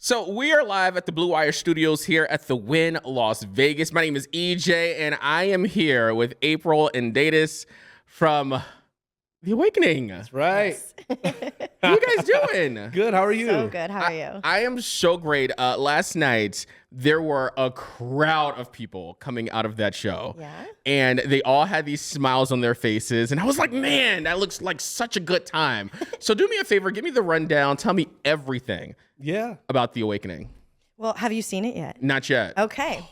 So we are live at the Blue Wire Studios here at the Wynn, Las Vegas. My name is EJ, and I am here with April and Datis from The Awakening. That's right. How you guys doing? Good. How are you? So good. How are you? I am so great. Last night, there were a crowd of people coming out of that show. Yeah? And they all had these smiles on their faces. And I was like, man, that looks like such a good time. So do me a favor. Give me the rundown. Tell me everything about The Awakening. Well, have you seen it yet? Not yet. Okay.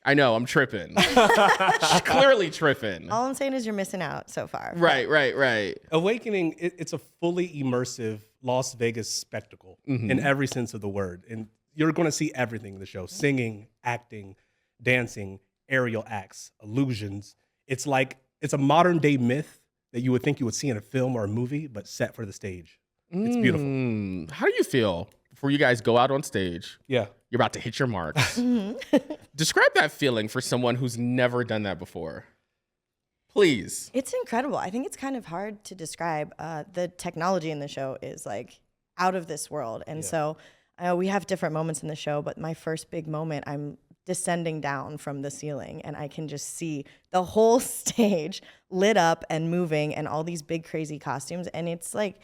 I know. I'm tripping. Clearly tripping. All I'm saying is you're missing out so far. Right. Awakening, it's a fully immersive Las Vegas spectacle in every sense of the word. And you're going to see everything in the show. Singing, acting, dancing, aerial acts, illusions. It's a modern day myth that you would think you would see in a film or a movie, but set for the stage. It's beautiful. How do you feel before you guys go out on stage? Yeah. You're about to hit your marks. Describe that feeling for someone who's never done that before. Please. It's incredible. I think it's kind of hard to describe. The technology in the show is like out of this world. And so we have different moments in the show, but my first big moment, I'm descending down from the ceiling and I can just see the whole stage lit up and moving and all these big crazy costumes. And it's like,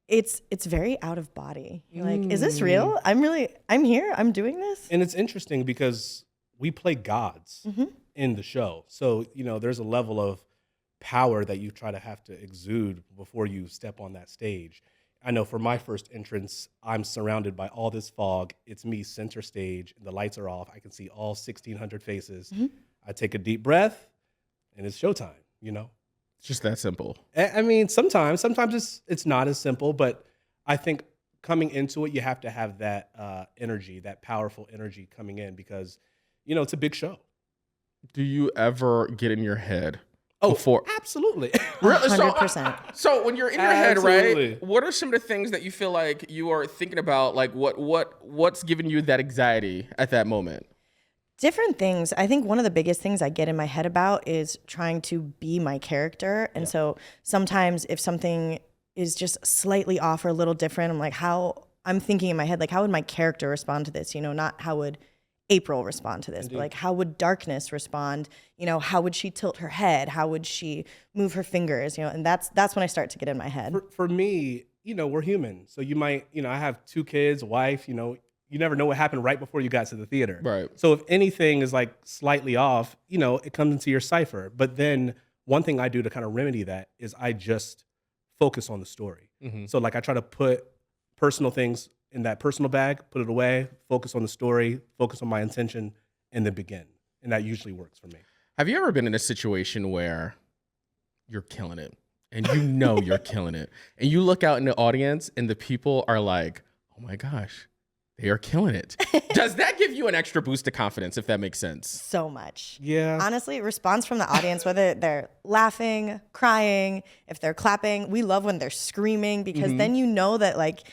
it's very out of body. You're like, is this real? I'm here. I'm doing this. And it's interesting because we play gods in the show. So, there's a level of power that you try to have to exude before you step on that stage. I know for my first entrance, I'm surrounded by all this fog. It's me center stage. The lights are off. I can see all 1,600 faces. I take a deep breath and it's showtime, It's just that simple. I mean, sometimes it's not as simple, but I think coming into it, you have to have that energy, that powerful energy coming in because, it's a big show. Do you ever get in your head? Oh, before? Absolutely. Really? 100%. So when you're in your head, right? What are some of the things that you feel like you are thinking about? Like what's giving you that anxiety at that moment? Different things. I think one of the biggest things I get in my head about is trying to be my character. And so sometimes if something is just slightly off or a little different, I'm thinking in my head, like, how would my character respond to this? Not how would April respond to this, but like, how would Darkness respond? How would she tilt her head? How would she move her fingers? And that's when I start to get in my head. For me, we're human. So you might, I have 2 kids, a wife, you never know what happened right before you got to the theater. Right. So if anything is like slightly off, it comes into your cipher. But then one thing I do to kind of remedy that is I just focus on the story. So like I try to put personal things in that personal bag, put it away, focus on the story, focus on my intention, and then begin. And that usually works for me. Have you ever been in a situation where you're killing it and you're killing it and you look out in the audience and the people are like, oh my gosh, they are killing it. Does that give you an extra boost of confidence, if that makes sense? So much. Yeah. Honestly, response from the audience, whether they're laughing, crying, if they're clapping, we love when they're screaming because then you know that like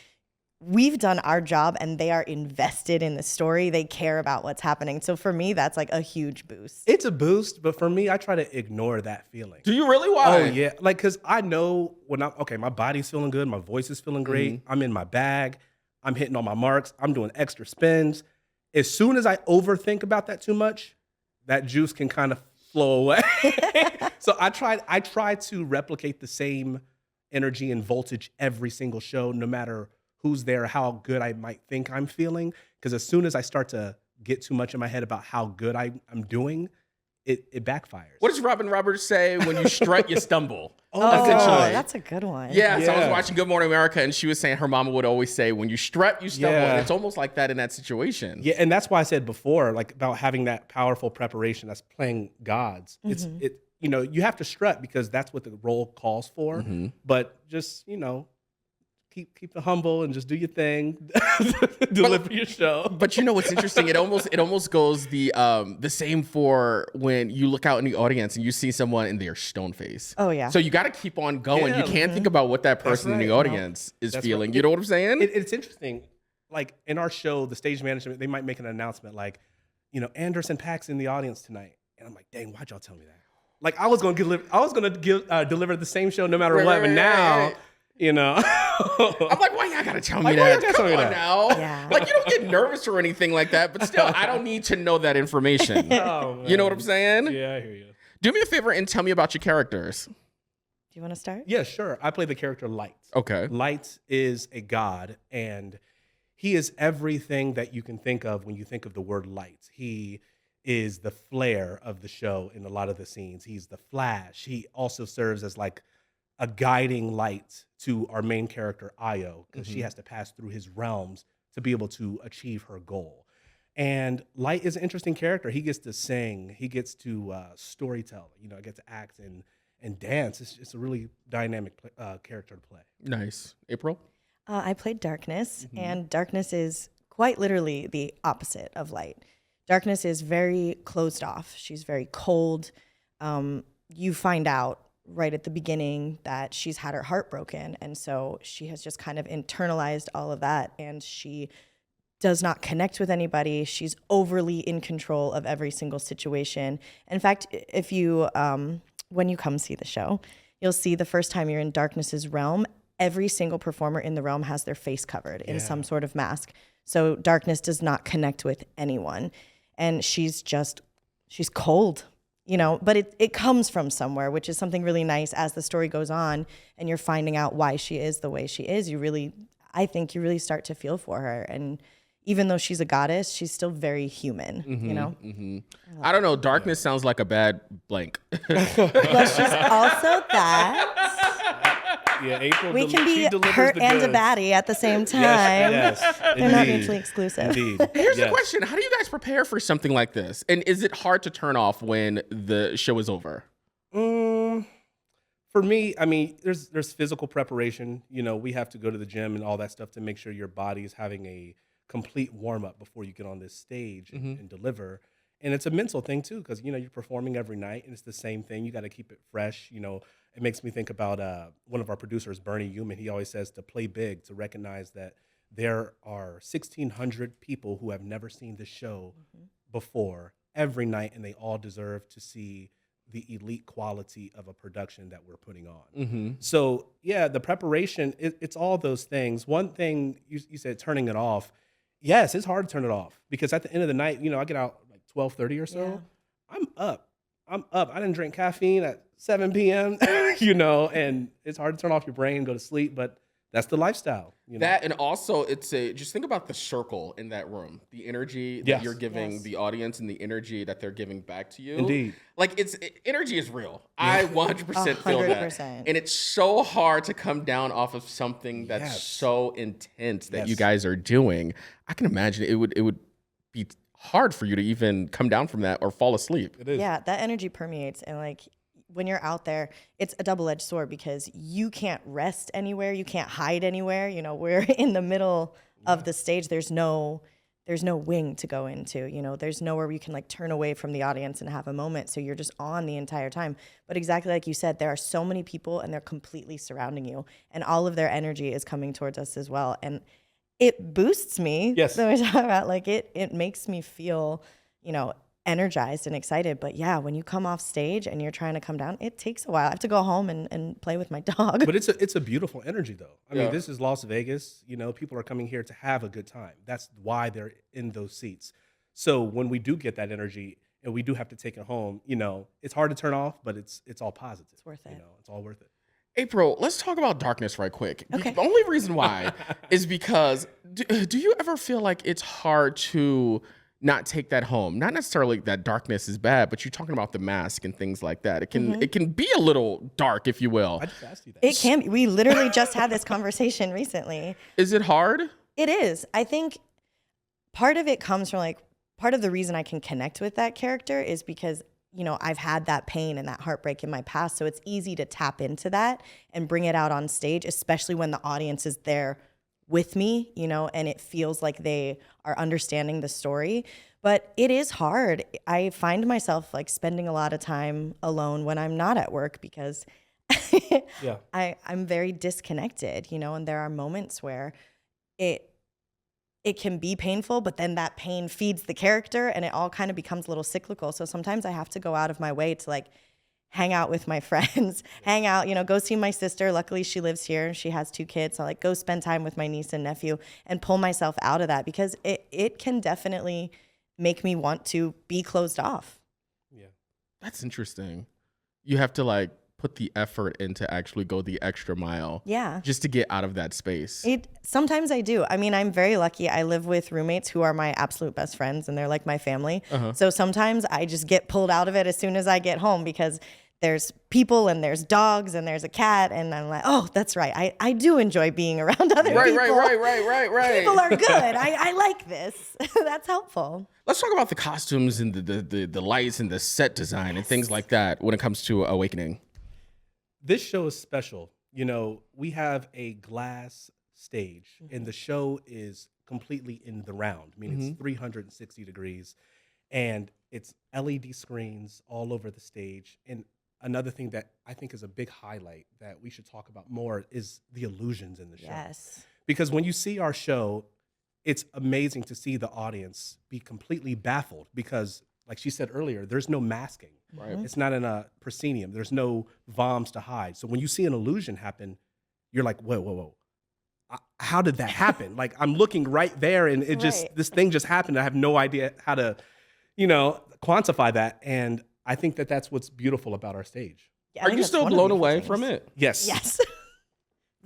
we've done our job and they are invested in the story. They care about what's happening. So for me, that's like a huge boost. It's a boost, but for me, I try to ignore that feeling. Do you really? Why? Oh, yeah. Like, because I know when my body's feeling good, my voice is feeling great, I'm in my bag, I'm hitting all my marks, I'm doing extra spins. As soon as I overthink about that too much, that juice can kind of flow away. So I try to replicate the same energy and voltage every single show, no matter who's there, how good I might think I'm feeling. Because as soon as I start to get too much in my head about how good I'm doing, it backfires. What does Robin Roberts say? When you strut, you stumble. Oh, essentially. that's a good one. Yeah, so I was watching Good Morning America, and she was saying her mama would always say, when you strut, you stumble. Yeah. And it's almost like that in that situation. Yeah, and that's why I said before, like about having that powerful preparation that's playing gods. You have to strut because that's what the role calls for. But just, keep the humble and just do your thing, deliver your show. But what's interesting? It almost goes the same for when you look out in the audience and you see someone and they're stone face. Oh yeah. So you got to keep on going. Yeah, you can't think about what that person in the audience is feeling. Right. You know what I'm saying? It's interesting. Like in our show, the stage management, they might make an announcement like, Anderson Paak's in the audience tonight, and I'm like, dang, why'd y'all tell me that? Like I was gonna deliver the same show no matter what, but now. You know? I'm like, why y'all gotta tell me Like, why that? y'all gotta Come tell me on that? now. Yeah. Like, you don't get nervous or anything like that, but still, I don't need to know that information. Oh, You know what man. I'm saying? Yeah, I hear you. Do me a favor and tell me about your characters. Do you want to start? Yeah, sure. I play the character Light. Okay. Light is a god, and he is everything that you can think of when you think of the word light. He is the flare of the show in a lot of the scenes. He's the flash. He also serves as like a guiding light to our main character, Io, because she has to pass through his realms to be able to achieve her goal. And Light is an interesting character. He gets to sing. He gets to storytell. You know, get to act and dance. It's a really dynamic character to play. Nice. April? I played Darkness, and Darkness is quite literally the opposite of Light. Darkness is very closed off. She's very cold. You find out right at the beginning that she's had her heart broken, and so she has just kind of internalized all of that, and she does not connect with anybody. She's overly in control of every single situation. In fact, if you when you come see the show, you'll see the first time you're in Darkness's realm, every single performer in the realm has their face covered in some sort of mask. So Darkness does not connect with anyone, and she's cold, you know, but it comes from somewhere, which is something really nice. As the story goes on and you're finding out why she is the way she is, I think you really start to feel for her. And even though she's a goddess, she's still very human, you know? I don't know. Darkness sounds like a bad blank. Well, she's also that. Yeah, April. We can she be delivers hurt the and a goods. baddie at the same time. Yes, They're not indeed. mutually exclusive. Indeed. Here's the Yes. question. How do you guys prepare for something like this? And is it hard to turn off when the show is over? For me, I mean, there's physical preparation. You know, we have to go to the gym and all that stuff to make sure your body is having a complete warm up before you get on this stage and deliver. And it's a mental thing too, because you know you're performing every night, and it's the same thing. You got to keep it fresh. You know, it makes me think about one of our producers, Bernie Human. He always says to play big, to recognize that there are 1,600 people who have never seen the show before every night, and they all deserve to see the elite quality of a production that we're putting on. So yeah, the preparation, it's all those things. One thing you said, turning it off. Yes, it's hard to turn it off because at the end of the night, you know, I get out like 12:30 or so. Yeah. I'm up. I didn't drink caffeine at 7 p.m., you know, and it's hard to turn off your brain, go to sleep, but that's the lifestyle. You know? That, and also just think about the circle in that room, the energy that Yes. you're giving Yes. the audience and the energy that they're giving back to you. Indeed. Like energy is real. I 100% feel that. 100%. And it's so hard to come down off of something that's Yes. so intense that you Yes. guys are doing. I can imagine it would be hard for you to even come down from that or fall asleep. It is. Yeah, that energy permeates, and like when you're out there, it's a double-edged sword because you can't rest anywhere, you can't hide anywhere. You know, we're in the middle of the stage. There's no wing to go into. You know, there's nowhere where you can like turn away from the audience and have a moment. So you're just on the entire time. But exactly like you said, there are so many people and they're completely surrounding you, and all of their energy is coming towards us as well. And it boosts me. Yes. So we talk about like it makes me feel, you know, energized and excited. But yeah, when you come off stage and you're trying to come down, it takes a while. I have to go home and play with my dog. But it's a beautiful energy though. I Yeah. mean, this is Las Vegas. You know, people are coming here to have a good time. That's why they're in those seats. So when we do get that energy and we do have to take it home, you know, it's hard to turn off, but it's all positive. It's worth You it. know, it's all worth it. April, let's talk about Darkness right quick. Okay. The only reason why is because do you ever feel like it's hard to not take that home? Not necessarily that Darkness is bad, but you're talking about the mask and things like that. It can be a little dark, if you will. I just asked you that. It can be. We literally just had this conversation recently. Is it hard? It is. I think part of it comes from like, part of the reason I can connect with that character is because, you know, I've had that pain and that heartbreak in my past. So it's easy to tap into that and bring it out on stage, especially when the audience is there with me, you know, and it feels like they are understanding the story. But it is hard. I find myself like spending a lot of time alone when I'm not at work because Yeah. I'm very disconnected, you know, and there are moments where it can be painful, but then that pain feeds the character and it all kind of becomes a little cyclical. So sometimes I have to go out of my way to like hang out with my friends, hang out, go see my sister. Luckily, she lives here. She has 2 kids. So like go spend time with my niece and nephew and pull myself out of that, because it can definitely make me want to be closed off. Yeah. That's interesting. You have to like put the effort in to actually go the extra mile. Yeah. Just to get out of that space. Sometimes I do. I mean, I'm very lucky. I live with roommates who are my absolute best friends, and they're like my family. So sometimes I just get pulled out of it as soon as I get home, because there's people and there's dogs and there's a cat, and I'm like, oh, that's right. I do enjoy being around other people. Right. People are good. I like this. That's helpful. Let's talk about the costumes and the lights and the set design and things like that when it comes to Awakening. This show is special. We have a glass stage, and the show is completely in the round. I mean, it's 360 degrees, and it's LED screens all over the stage. And another thing that I think is a big highlight that we should talk about more is the illusions in the show. Yes. Because when you see our show, it's amazing to see the audience be completely baffled, because like she said earlier, there's no masking. Right. It's not in a proscenium. There's no VOMs to hide. So when you see an illusion happen, you're like, whoa. How did that happen? Like, I'm looking right there, and this thing just happened. I have no idea how to, quantify that. And I think that that's what's beautiful about our stage. Yeah, Are you still blown away from it? Yes. Yes.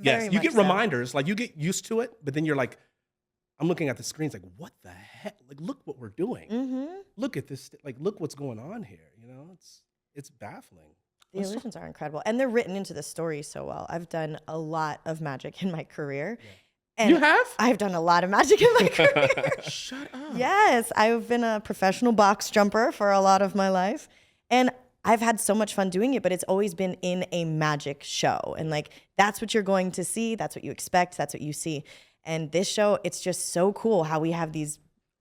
Yes. Very You get much so. reminders, like you get used to it, but then you're like, I'm looking at the screens like, what the heck? Like, look what we're doing. Mm-hmm. Look at this. Like, look what's going on here. It's baffling. The illusions are incredible, and they're written into the story so well. I've done a lot of magic in my career. Yeah. And You have? I've done a lot of magic in my career. Shut up. Yes, I've been a professional box jumper for a lot of my life, and I've had so much fun doing it, but it's always been in a magic show. And like, that's what you're going to see. That's what you expect. That's what you see. And this show, it's just so cool how we have these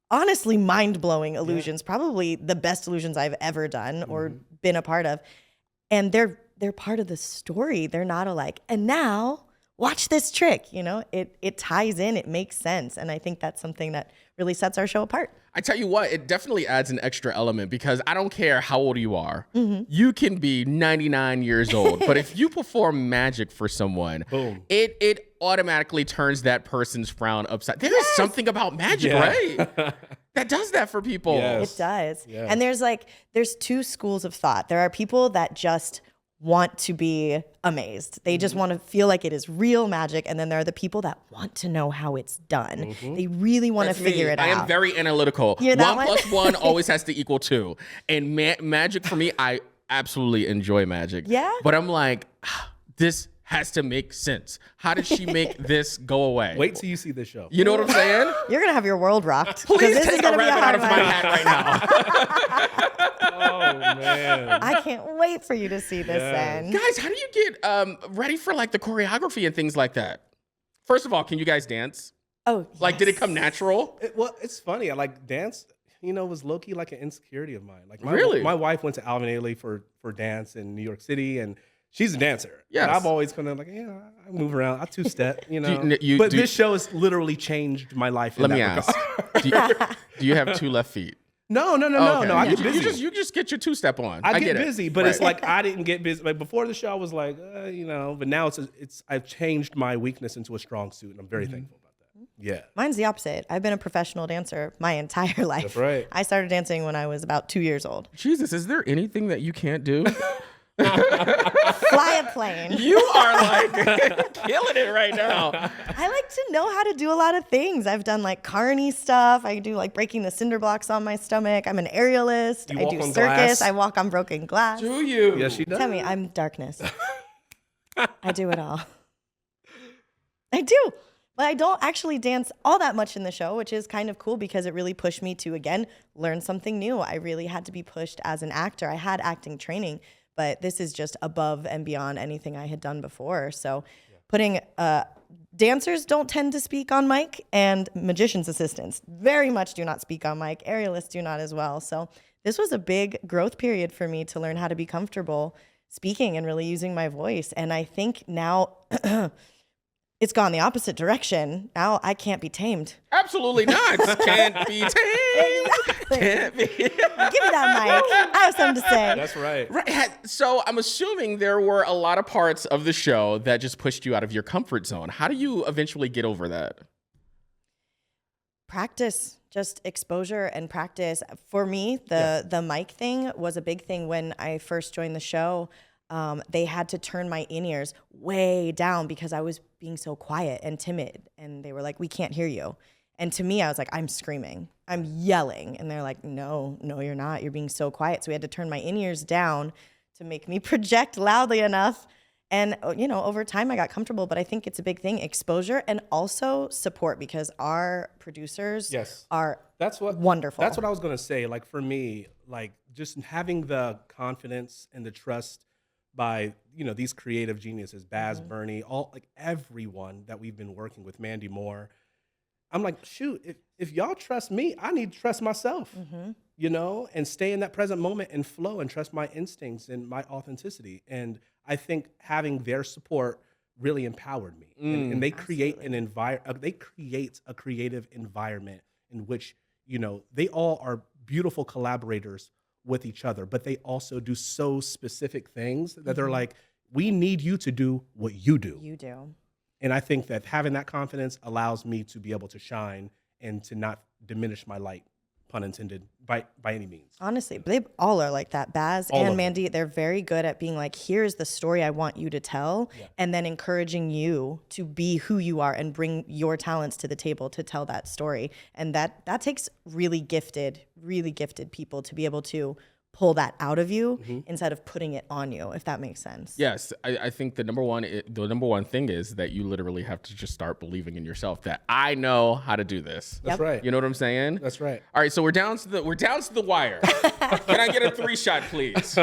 honestly mind-blowing illusions, probably the best illusions I've ever done or been a part of. And they're part of the story. They're not and now watch this trick, it ties in, it makes sense. And I think that's something that really sets our show apart. I tell you what, it definitely adds an extra element, because I don't care how old you are. You can be 99 years old, but if you perform magic for someone, Boom. it automatically turns that person's frown upside. There is something about magic, right? That does that for people. Yes. It does. Yeah. And there's 2 schools of thought. There are people that just want to be amazed. They just want to feel like it is real magic. And then there are the people that want to know how it's done. They really want to figure it out. I am very analytical. You're that 1 + 1 always has to equal 2. And magic for me, I absolutely enjoy magic. Yeah? But I'm like, this has to make sense. How did she make this go away? Wait till you see this show. You know what I'm saying? You're going to have your world rocked. 'cause Please this is take a gonna be rabbit hard out of my one. hat right now. Oh, man. I can't wait for you to see this then. Guys, how do you get ready for like the choreography and things like that? First of all, can you guys dance? Oh, Like, did it come natural? It's funny. I like dance, was low-key like an insecurity of mine. Like Really? my wife went to Alvin Ailey for dance in New York City, and she's a dancer. Yes. And I've always kind of like, I move around. I two-step, Do this show has literally changed my life. Let me ask. Do you have 2 left feet? No. Okay. I get busy. You just get your 2-step on. I get get busy, it. but it's Right. like I didn't get busy. Like before the show, I was like, but now I've changed my weakness into a strong suit, and I'm very thankful about that. Yeah. Mine's the opposite. I've been a professional dancer my entire life. That's right. I started dancing when I was about 2 years old. Jesus, is there anything that you can't do? Fly a plane. You are like killing it right now. I like to know how to do a lot of things. I've done like carny stuff. I do like breaking the cinder blocks on my stomach. I'm an aerialist. You I walk do on circus. glass? I walk on broken glass. Do you? Yes, she does. Tell me, I'm darkness. I do it all. I do. But I don't actually dance all that much in the show, which is kind of cool because it really pushed me to, again, learn something new. I really had to be pushed as an actor. I had acting training, but this is just above and beyond anything I had done before. So putting dancers don't tend to speak on mic, and magician's assistants very much do not speak on mic. Aerialists do not as well. So this was a big growth period for me to learn how to be comfortable speaking and really using my voice. And I think now it's gone the opposite direction. Now I can't be tamed. Absolutely not. Can't be tamed. Exactly. Can't be. Give me that mic. I have something to say. That's right. Right. So I'm assuming there were a lot of parts of the show that just pushed you out of your comfort zone. How do you eventually get over that? Practice, just exposure and practice. For me, the mic thing was a big thing when I first joined the show. They had to turn my in-ears way down because I was being so quiet and timid. And they were like, we can't hear you. And to me, I was like, I'm screaming, I'm yelling. And they're like, no, you're not. You're being so quiet. So we had to turn my in-ears down to make me project loudly enough. And, over time I got comfortable, but I think it's a big thing, exposure and also support, because our producers are wonderful. That's what I was going to say. Like for me, like just having the confidence and the trust by, these creative geniuses, Baz, Bernie, everyone that we've been working with, Mandy Moore. I'm like, shoot, if y'all trust me, I need to trust myself, and stay in that present moment and flow and trust my instincts and my authenticity. And I think having their support really empowered me. And they create they create a creative environment in which, they all are beautiful collaborators with each other, but they also do so specific things that they're like, we need you to do what you do. You do. And I think that having that confidence allows me to be able to shine and to not diminish my light, pun intended, by any means. Honestly, they all are like that. Baz All of and them. Mandy, they're very good at being like, here's the story I want you to tell, and then encouraging you to be who you are and bring your talents to the table to tell that story. And that takes really gifted people to be able to pull that out of you instead of putting it on you, if that makes sense. Yes, I think the number one thing is that you literally have to just start believing in yourself that I know how to do this. That's right. You know what I'm saying? That's right. All right, so we're down to the wire. Can I get a 3-shot, please?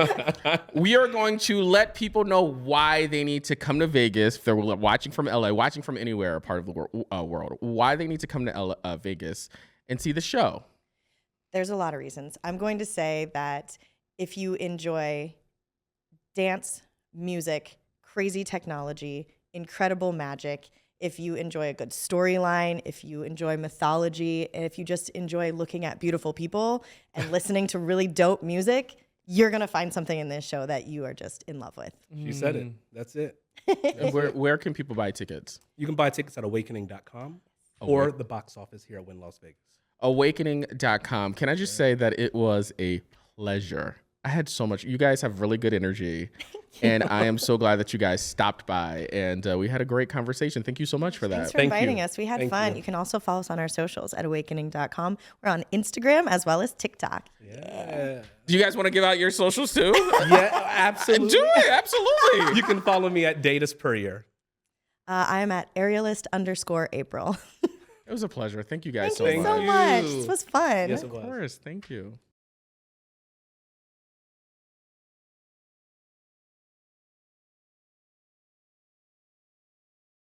We are going to let people know why they need to come to Vegas. If they're watching from LA, watching from anywhere part of the world, why they need to come to Vegas and see the show. There's a lot of reasons. I'm going to say that if you enjoy dance, music, crazy technology, incredible magic, if you enjoy a good storyline, if you enjoy mythology, and if you just enjoy looking at beautiful people and listening to really dope music, you're going to find something in this show that you are just in love with. She said it. That's it. And where can people buy tickets? You can buy tickets at awakening.com or the box office here at Wynn Las Vegas. Awakening.com. Can I just say that it was a pleasure? I had so much. You guys have really good energy, and I am so glad that you guys stopped by, and we had a great conversation. Thank you so much for that. Thanks for inviting us. We had fun. You can also follow us on our socials at awakening.com. We're on Instagram as well as TikTok. Yeah. Do you guys want to give out your socials too? Yeah, absolutely. Do it. Absolutely. You can follow me at Datus Purrier. I am at aerialist_April. It was a pleasure. Thank you guys Thank you so much. This was fun. Yes, it was. Of course. Thank you.